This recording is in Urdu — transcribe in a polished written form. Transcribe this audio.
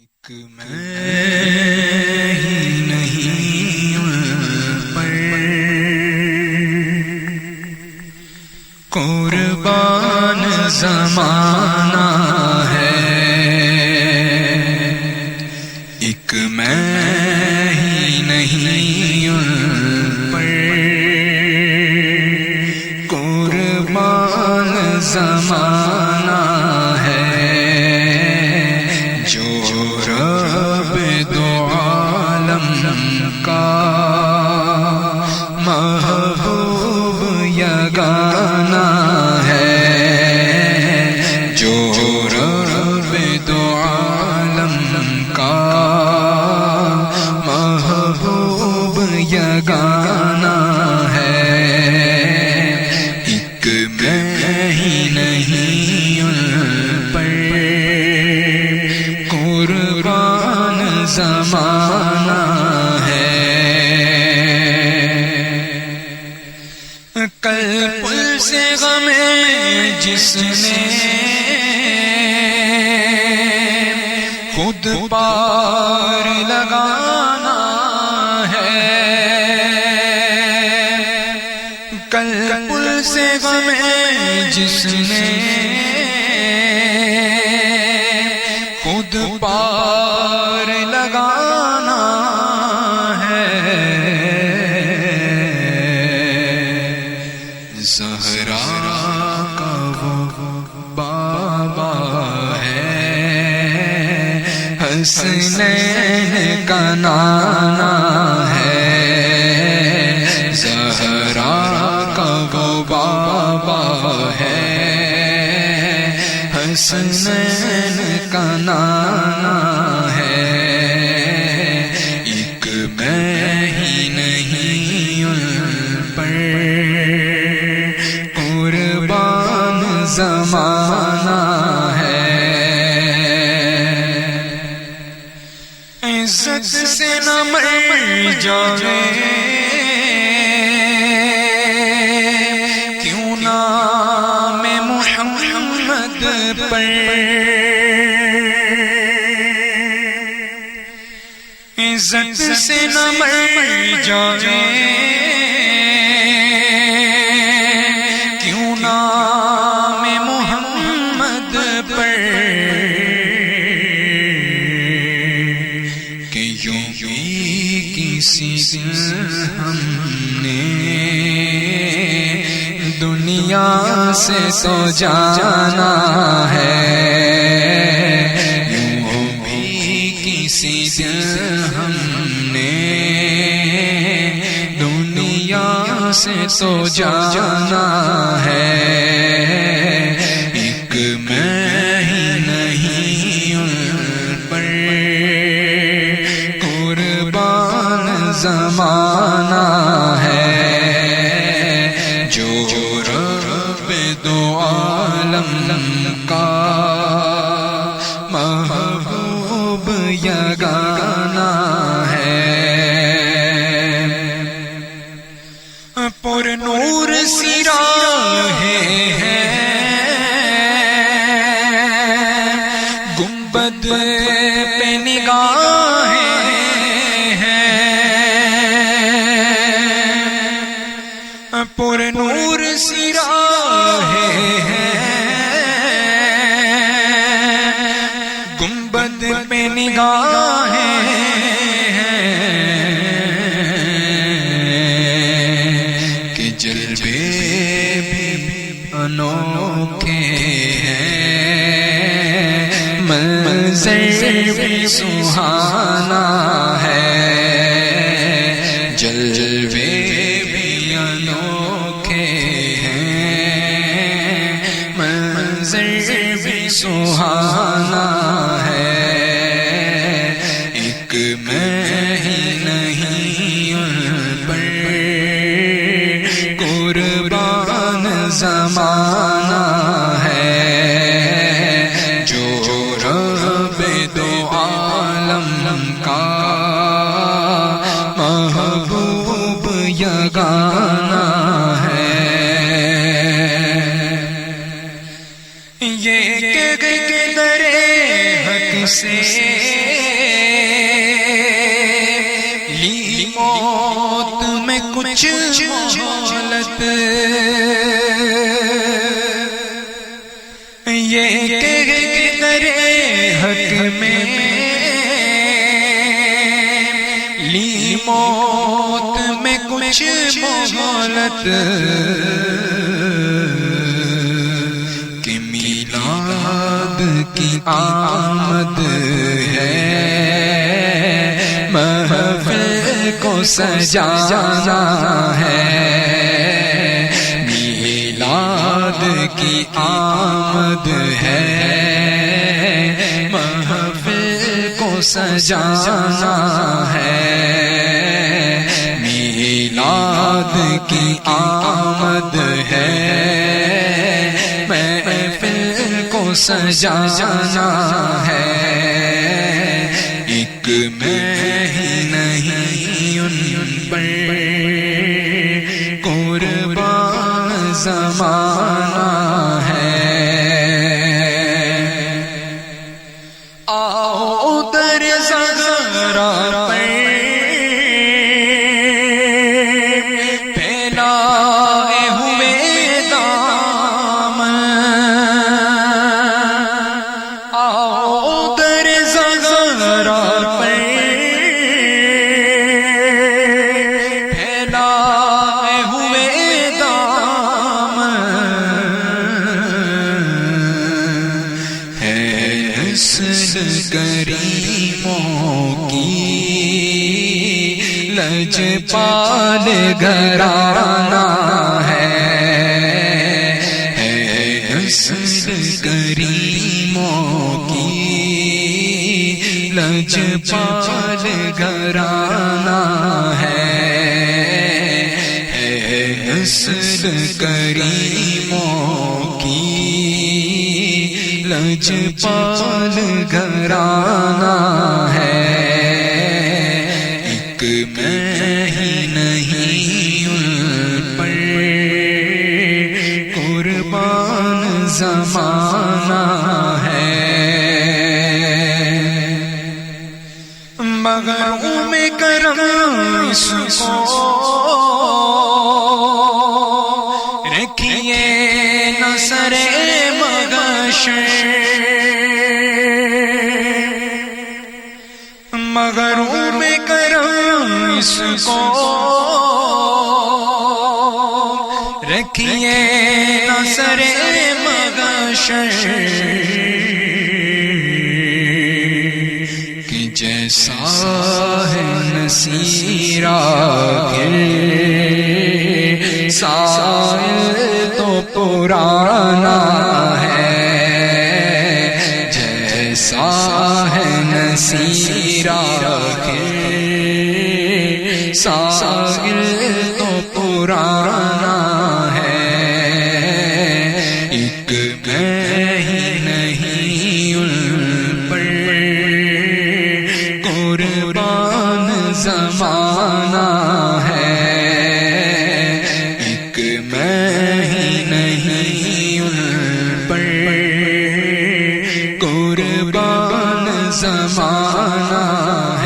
ایک میں ہی نہیں ان پر قربان زمانہ ہے، ایک میں ہی نہیں ان پر قربان زمانہ ہے، محبوب یگانہ ہے، جو رب دو عالم کا محبوب یگانہ ہے، ایک میں ہی نہیں ان پر قربان زمانہ ہے۔ کل پل سے غم جس نے خود پار لگانا ہے، کل پل سے غم جس نے خود پار لگانا ہے، زہرا کا وہ بابا ہے، حسنین کا نانا ہے، زہرا کا وہ بابا ہے، حسنین کا نانا ہے، ایک میں ہی نہیں ان پر قربان زمانہ ہے، عزت سے نہ مر جاوے کیوں نام محمد پر، عزت سے نہ مر جاوے کیوں نام محمد پر، کہ یوں بھی کسی دن ہم نے دنیا سے تو جانا ہے، یوں بھی کسی دن ہم نے دنیا سے تو جانا ہے، ایک میں ہی نہیں ان پر قربان زمانہ ہے، جو رب دو عالم کا محبوب یگانہ ہے، پر نور سی راہیں ہیں، گنبد پہ نگاہیں ہیں، پر نور سی راہیں ہیں، گنبد پہ نگاہیں ہیں، کہ جلوے بھی انوکھے ہیں، منظر بھی سہانا ہے، جلوے بھی انوکھے ہیں، منظر بھی سہانا ہے، ایک میں ہی نہیں ان پر قربان زمانہ ہے، جو رب دو عالم کا محبوب یگانہ ہے، یہ کہ در حق سے لی موت میں کچھ مہلت، یہ کہ کرے حق میں لی موت میں کچھ مہلت، کہ میلاد کی آمد ہے، محفل کو سجانا ہے، میلاد کی آمد ہے، محفل کو سجانا ہے، میلاد کی آمد ہے، محفل کو سجانا ہے، ایک میں ہی نہیں ان پر قربان زمانہ ہے، آؤ در زہرا پر پھیلائے ہوئے دامن، آؤ در زہرا پر پھیلائے ہوئے دامن، ہے نسل کریموں کی لجپال گھرانہ ہے، نسل کریموں کی لجپال گھرانہ ہے، نسل کریموں کی لجپال گھرانہ ہے، ایک میں ہی نہیں ان پر قربان زمانہ ہے، مگر میں کرم اس کو رکھیے نہ سرے مغشر، مگر میں کرم اس کو رکھیے نہ سرے مغشر، کہ جیسا ہے نصیرہ سائل تو پرانا ہے، جیسا ہے نصیرہ سائل تو پرانا ہے، ایک میں ہی نہیں ان پر قربان زمانہ ہے، ایک میں ہی نہیں ان پر قربان زمانہ ہے۔